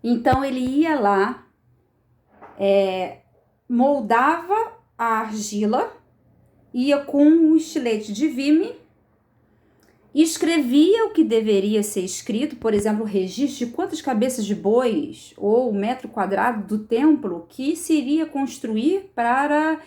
Então ele ia lá, moldava a argila, ia com um estilete de vime, escrevia o que deveria ser escrito, por exemplo, o registro de quantas cabeças de bois ou o metro quadrado do templo que se iria construir para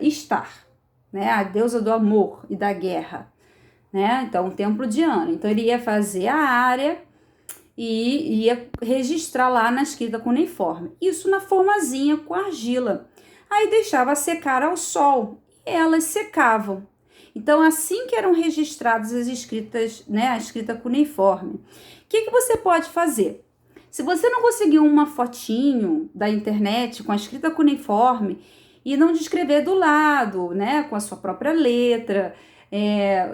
Estar, né, a deusa do amor e da guerra, né? Então, o templo de Diana. Então, ele ia fazer a área e ia registrar lá na escrita cuneiforme. Isso na formazinha com argila. Aí deixava secar ao sol e elas secavam. Então, assim que eram registradas as escritas, né, a escrita cuneiforme. O que você pode fazer? Se você não conseguiu uma fotinho da internet com a escrita cuneiforme e não descrever do lado, né, com a sua própria letra,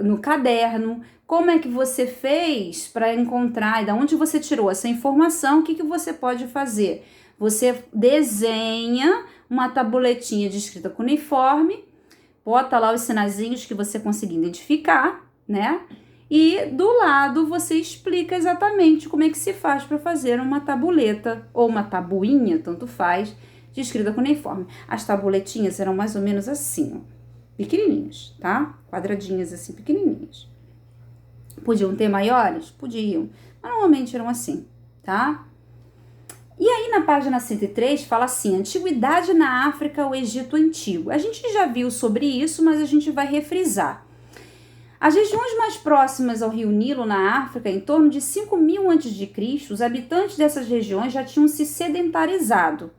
no caderno, como é que você fez para encontrar e de onde você tirou essa informação? O que você pode fazer? Você desenha uma tabuletinha de escrita cuneiforme, bota lá os sinaizinhos que você conseguir identificar, né? E do lado você explica exatamente como é que se faz para fazer uma tabuleta ou uma tabuinha, tanto faz, de escrita cuneiforme. As tabuletinhas eram mais ou menos assim, ó, pequenininhas, tá? Quadradinhas assim, pequenininhas. Podiam ter maiores? Podiam. Mas normalmente eram assim, tá? E aí na página 103 fala assim, Antiguidade na África, o Egito Antigo. A gente já viu sobre isso, mas a gente vai refrisar. As regiões mais próximas ao rio Nilo, na África, em torno de 5.000 a.C., os habitantes dessas regiões já tinham se sedentarizado.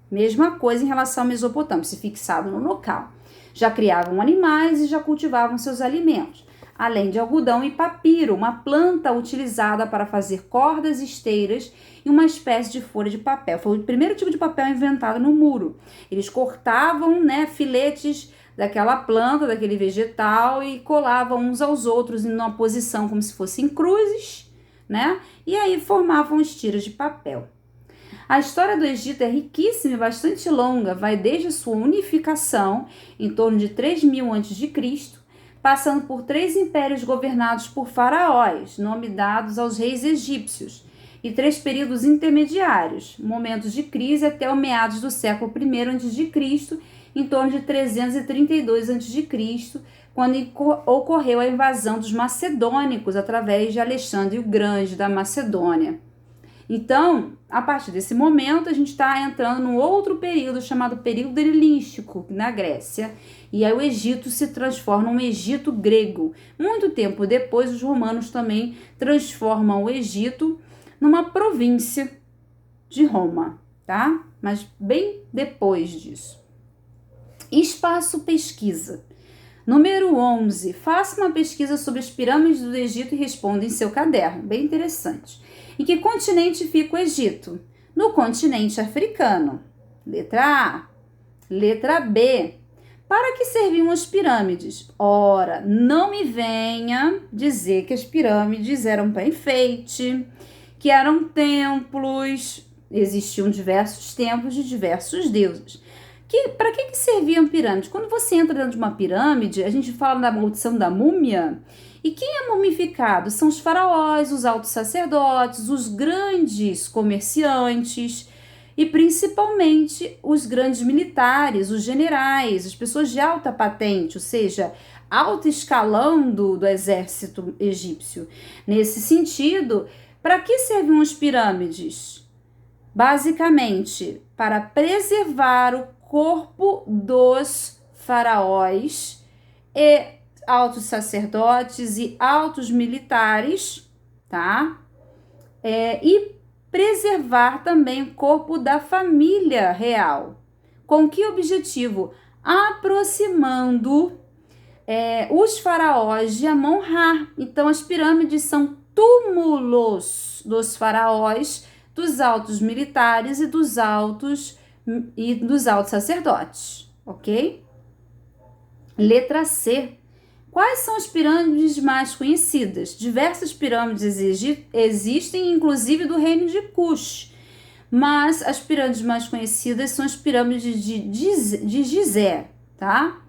Mesma coisa em relação ao Mesopotâmia, se fixado no local. Já criavam animais e já cultivavam seus alimentos, além de algodão e papiro, uma planta utilizada para fazer cordas, esteiras e uma espécie de folha de papel. Foi o primeiro tipo de papel inventado no muro. Eles cortavam, né, filetes daquela planta, daquele vegetal e colavam uns aos outros em uma posição como se fossem cruzes, né? E aí formavam as tiras de papel. A história do Egito é riquíssima e bastante longa, vai desde a sua unificação, em torno de 3.000 a.C., passando por 3 impérios governados por faraós, nome dados aos reis egípcios, e 3 períodos intermediários, momentos de crise até o meados do século I a.C., em torno de 332 a.C., quando ocorreu a invasão dos macedônicos através de Alexandre o Grande da Macedônia. Então, a partir desse momento, a gente está entrando num outro período chamado período helenístico na Grécia, e aí o Egito se transforma num Egito grego. Muito tempo depois, os romanos também transformam o Egito numa província de Roma, tá? Mas bem depois disso. Espaço pesquisa. Número 11. Faça uma pesquisa sobre as pirâmides do Egito e responda em seu caderno. Bem interessante. Em que continente fica o Egito? No continente africano. Letra A. Letra B. Para que serviam as pirâmides? Ora, não me venha dizer que as pirâmides eram para enfeite, que eram templos. Existiam diversos templos de diversos deuses. Para que serviam pirâmides? Quando você entra dentro de uma pirâmide, a gente fala da maldição da múmia. E quem é mumificado? São os faraós, os altos sacerdotes, os grandes comerciantes e principalmente os grandes militares, os generais, as pessoas de alta patente, ou seja, alto escalão do exército egípcio. Nesse sentido, para que serviam as pirâmides? Basicamente, para preservar o corpo dos faraós e altos sacerdotes e altos militares, tá? E preservar também o corpo da família real. Com que objetivo? Aproximando os faraós de Amon-Ra. Então, as pirâmides são túmulos dos faraós, dos altos militares e dos altos sacerdotes, ok? Letra C. Quais são as pirâmides mais conhecidas? Diversas pirâmides existem, inclusive do reino de Cush, mas as pirâmides mais conhecidas são as pirâmides de Gizé, tá?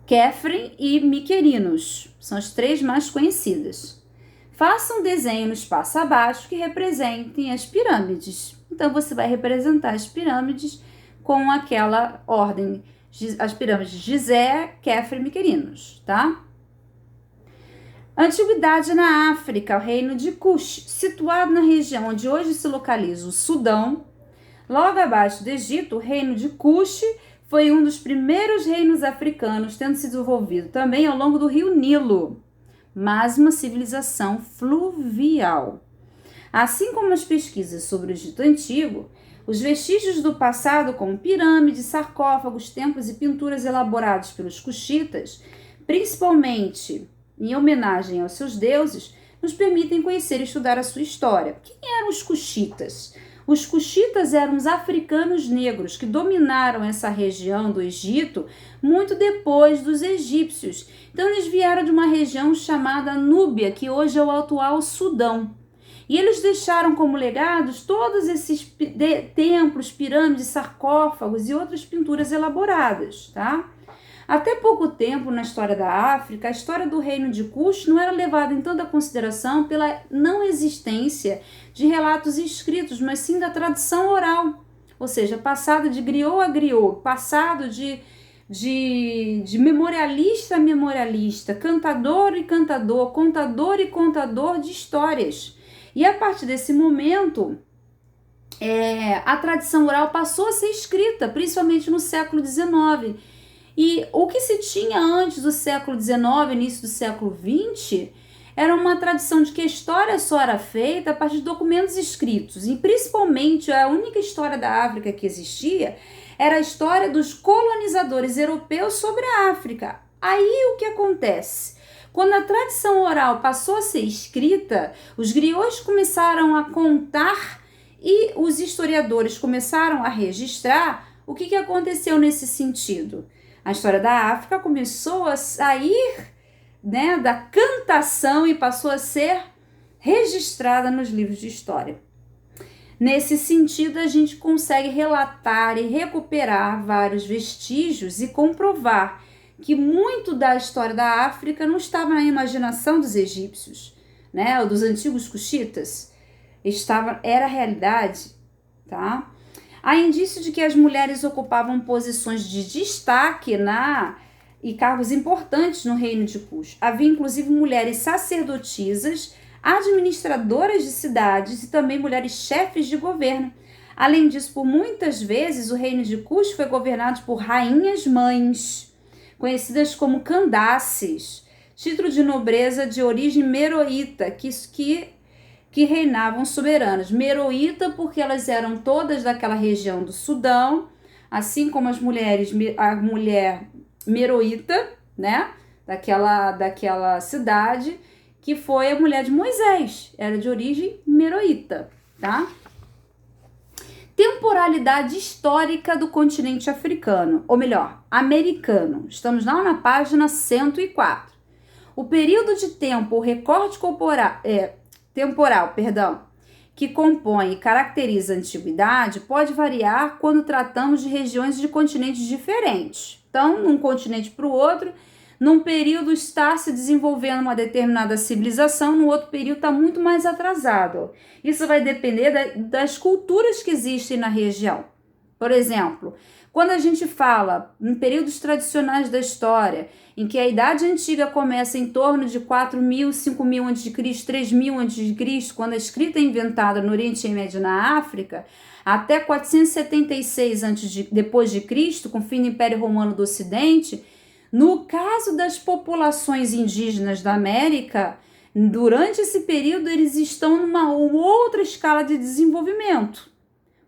Quefren e Miquerinos, são as 3 mais conhecidas. Faça um desenho no espaço abaixo que representem as pirâmides. Então, você vai representar as pirâmides com aquela ordem, as pirâmides de Gizé, Khafre e Mycerinos, tá? Antiguidade na África, o reino de Kush, situado na região onde hoje se localiza o Sudão. Logo abaixo do Egito, o reino de Kush foi um dos primeiros reinos africanos, tendo se desenvolvido também ao longo do rio Nilo, mas uma civilização fluvial. Assim como as pesquisas sobre o Egito Antigo, os vestígios do passado, como pirâmides, sarcófagos, templos e pinturas elaborados pelos cuxitas, principalmente em homenagem aos seus deuses, nos permitem conhecer e estudar a sua história. Quem eram os cuxitas? Os cuxitas eram os africanos negros que dominaram essa região do Egito muito depois dos egípcios. Então, eles vieram de uma região chamada Núbia, que hoje é o atual Sudão. E eles deixaram como legados todos esses templos, pirâmides, sarcófagos e outras pinturas elaboradas, tá? Até pouco tempo na história da África, a história do reino de Kush não era levada em tanta consideração pela não existência de relatos escritos, mas sim da tradição oral, ou seja, passado de griot a griot, passado de memorialista a memorialista, cantador e cantador, contador e contador de histórias. E a partir desse momento, a tradição oral passou a ser escrita, principalmente no século XIX. E o que se tinha antes do século XIX, início do século XX, era uma tradição de que a história só era feita a partir de documentos escritos. E principalmente a única história da África que existia era a história dos colonizadores europeus sobre a África. Aí o que acontece? Quando a tradição oral passou a ser escrita, os griots começaram a contar e os historiadores começaram a registrar. O que aconteceu nesse sentido? A história da África começou a sair, né, da cantação e passou a ser registrada nos livros de história. Nesse sentido, a gente consegue relatar e recuperar vários vestígios e comprovar que muito da história da África não estava na imaginação dos egípcios, né, ou dos antigos cuxitas, era realidade, tá? Há indício de que as mulheres ocupavam posições de destaque e cargos importantes no reino de Kush. Havia inclusive mulheres sacerdotisas, administradoras de cidades e também mulheres chefes de governo. Além disso, por muitas vezes o reino de Kush foi governado por rainhas-mães, conhecidas como Candaces, título de nobreza de origem meroíta, que reinavam soberanas. Meroíta porque elas eram todas daquela região do Sudão, assim como a mulher meroíta, né, daquela cidade, que foi a mulher de Moisés, era de origem meroíta, tá? Temporalidade histórica do continente africano, ou melhor, americano. Estamos lá na página 104. O período de tempo, o recorte temporal, que compõe e caracteriza a antiguidade pode variar quando tratamos de regiões de continentes diferentes. Então, num continente para o outro, num período está se desenvolvendo uma determinada civilização, no outro período está muito mais atrasado. Isso vai depender das culturas que existem na região. Por exemplo, quando a gente fala em períodos tradicionais da história, em que a Idade Antiga começa em torno de 4.000, 5.000 a.C., 3.000 a.C., quando a escrita é inventada no Oriente Médio e na África, até 476 depois de Cristo, com o fim do Império Romano do Ocidente. No caso das populações indígenas da América, durante esse período eles estão numa outra escala de desenvolvimento.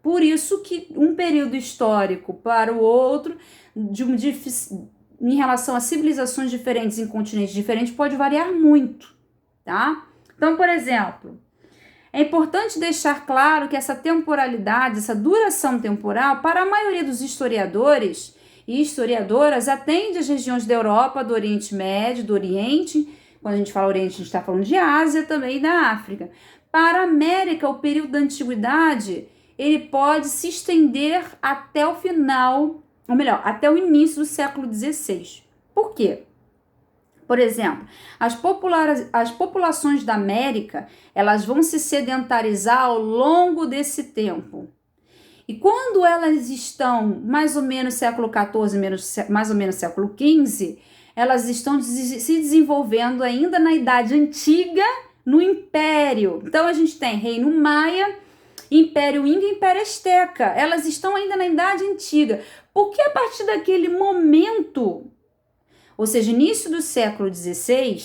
Por isso que um período histórico para o outro, em relação a civilizações diferentes em continentes diferentes, pode variar muito, tá? Então, por exemplo, é importante deixar claro que essa temporalidade, essa duração temporal, para a maioria dos historiadores e historiadoras, atende às regiões da Europa, do Oriente Médio, do Oriente. Quando a gente fala Oriente, a gente está falando de Ásia também e da África. Para a América, o período da antiguidade, ele pode se estender até o final, ou melhor, até o início do século XVI. Por quê? Por exemplo, as populações da América, elas vão se sedentarizar ao longo desse tempo. E quando elas estão mais ou menos século XIV, mais ou menos século XV, elas estão se desenvolvendo ainda na Idade Antiga, no Império. Então a gente tem Reino Maia, Império Inca e Império Azteca. Elas estão ainda na Idade Antiga. Porque a partir daquele momento, ou seja, início do século XVI,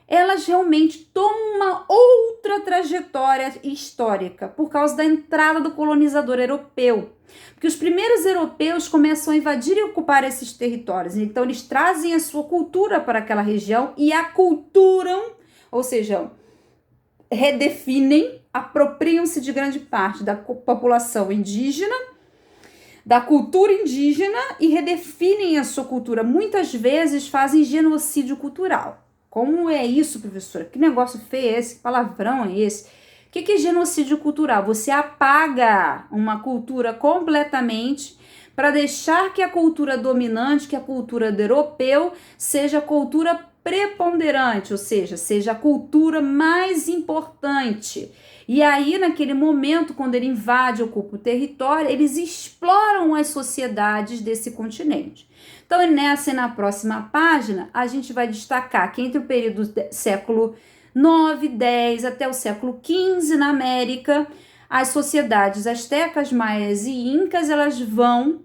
elas realmente tomam uma outra trajetória histórica por causa da entrada do colonizador europeu. Porque os primeiros europeus começam a invadir e ocupar esses territórios. Então, eles trazem a sua cultura para aquela região e a culturam, ou seja, redefinem, apropriam-se de grande parte da população indígena, da cultura indígena e redefinem a sua cultura. Muitas vezes fazem genocídio cultural. Como é isso, professora? Que negócio feio é esse? Que palavrão é esse? O que é genocídio cultural? Você apaga uma cultura completamente para deixar que a cultura dominante, que a cultura do europeu, seja a cultura preponderante, ou seja a cultura mais importante. E aí, naquele momento, quando ele invade, ocupa o território, eles exploram as sociedades desse continente. Então, nessa e na próxima página, a gente vai destacar que entre o período século IX, X até o século XV na América, as sociedades astecas, maias e incas, elas vão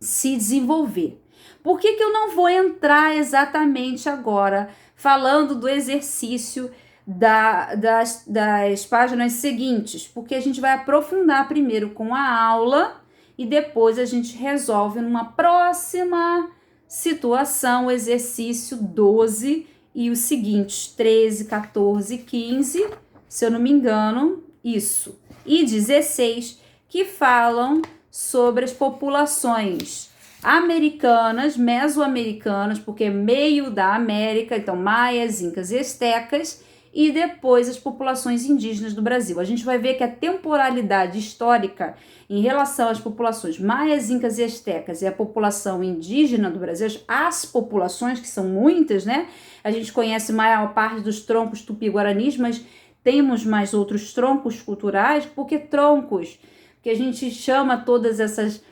se desenvolver. Por que eu não vou entrar exatamente agora falando do exercício das páginas seguintes? Porque a gente vai aprofundar primeiro com a aula e depois a gente resolve numa próxima situação o exercício 12 e os seguintes, 13, 14, 15, se eu não me engano, isso. E 16, que falam sobre as populações americanas, mesoamericanas, porque é meio da América, então maias, incas e astecas, e depois as populações indígenas do Brasil. A gente vai ver que a temporalidade histórica em relação às populações maias, incas e astecas e a população indígena do Brasil, as populações, que são muitas, né? A gente conhece a maior parte dos troncos tupi-guaranis, mas temos mais outros troncos culturais. Por que troncos? Porque a gente chama todas essas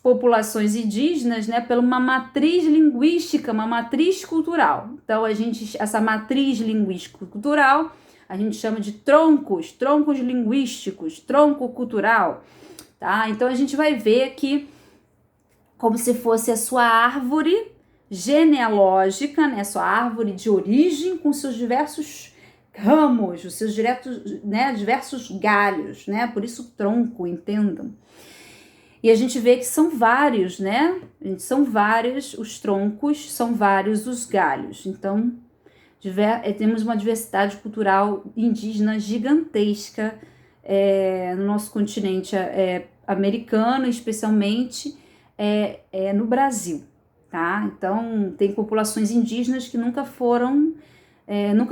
populações indígenas, né, pela uma matriz linguística, uma matriz cultural. Então, essa matriz linguística cultural, a gente chama de troncos linguísticos, tronco cultural, tá? Então, a gente vai ver que, como se fosse a sua árvore genealógica, né, sua árvore de origem, com seus diversos ramos, os seus diversos galhos, né? Por isso, tronco, entendam. E a gente vê que são vários, né? São vários os troncos, são vários os galhos. Então, temos uma diversidade cultural indígena gigantesca no nosso continente americano, especialmente no Brasil, tá? Então, tem populações indígenas que nunca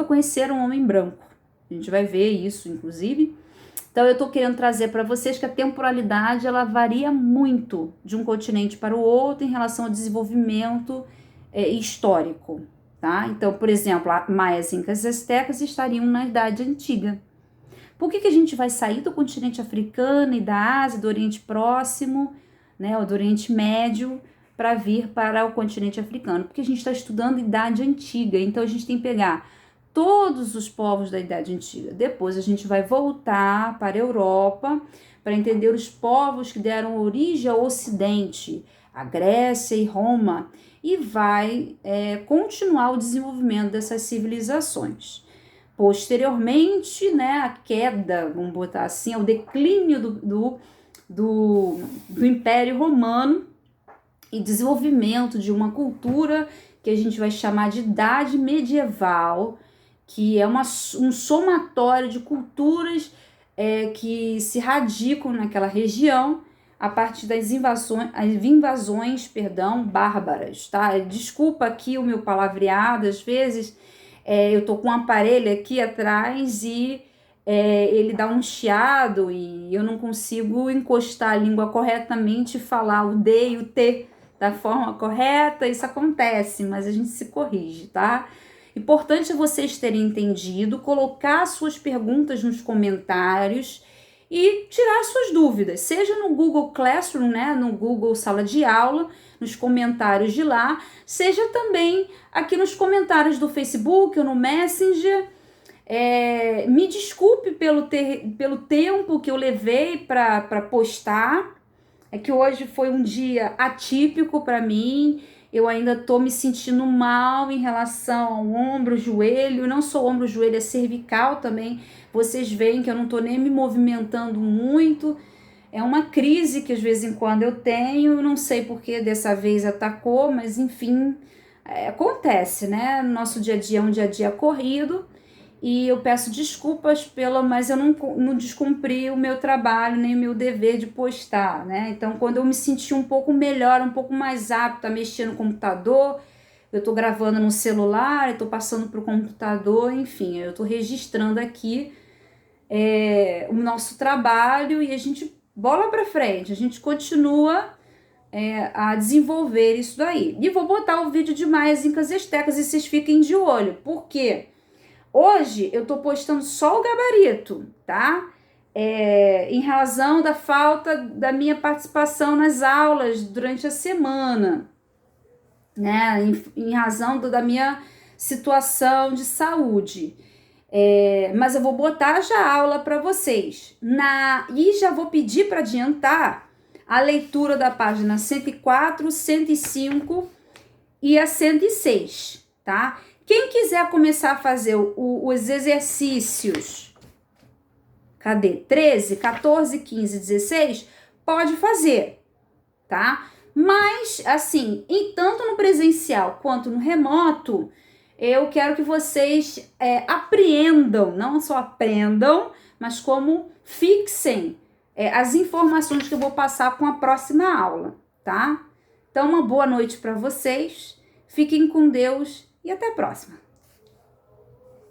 conheceram um homem branco. A gente vai ver isso, inclusive. Então, eu estou querendo trazer para vocês que a temporalidade, ela varia muito de um continente para o outro em relação ao desenvolvimento histórico, tá? Então, por exemplo, maias, incas e astecas estariam na Idade Antiga. Por que a gente vai sair do continente africano e da Ásia, do Oriente Próximo, né, ou do Oriente Médio, para vir para o continente africano? Porque a gente está estudando Idade Antiga, então a gente tem que pegar todos os povos da Idade Antiga. Depois a gente vai voltar para a Europa para entender os povos que deram origem ao Ocidente, a Grécia e Roma, e vai continuar o desenvolvimento dessas civilizações. Posteriormente, né, a queda, vamos botar assim, o declínio do Império Romano e desenvolvimento de uma cultura que a gente vai chamar de Idade Medieval, que é um somatório de culturas que se radicam naquela região a partir das invasões bárbaras, tá? Desculpa aqui o meu palavreado, às vezes eu tô com um aparelho aqui atrás e ele dá um chiado e eu não consigo encostar a língua corretamente e falar o D e o T, da forma correta, isso acontece, mas a gente se corrige, tá? Importante é vocês terem entendido, colocar suas perguntas nos comentários e tirar suas dúvidas, seja no Google Classroom, né, no Google Sala de Aula, nos comentários de lá, seja também aqui nos comentários do Facebook ou no Messenger. Me desculpe pelo tempo que eu levei para postar, é que hoje foi um dia atípico para mim. Eu ainda estou me sentindo mal em relação ao ombro, joelho, não só ombro, joelho, é cervical também. Vocês veem que eu não estou nem me movimentando muito. É uma crise que de vez em quando eu tenho, não sei por que dessa vez atacou, mas enfim, acontece, né? Nosso dia a dia é um dia a dia corrido. E eu peço desculpas mas eu não descumpri o meu trabalho, nem o meu dever de postar, né? Então, quando eu me senti um pouco melhor, um pouco mais apta a mexer no computador, eu tô gravando no celular, eu tô passando pro computador, enfim, eu tô registrando aqui o nosso trabalho e a gente bola pra frente, a gente continua a desenvolver isso daí. E vou botar o vídeo de maias, incas e astecas e vocês fiquem de olho, por quê? Hoje eu tô postando só o gabarito, tá? Em razão da falta da minha participação nas aulas durante a semana, né? Em razão da minha situação de saúde. Mas eu vou botar já a aula para vocês. E já vou pedir para adiantar a leitura da página 104, 105 e a 106, tá? Quem quiser começar a fazer os exercícios, cadê? 13, 14, 15, 16, pode fazer, tá? Mas, assim, tanto no presencial quanto no remoto, eu quero que vocês apreendam, não só aprendam, mas como fixem as informações que eu vou passar com a próxima aula, tá? Então, uma boa noite para vocês, fiquem com Deus e até a próxima.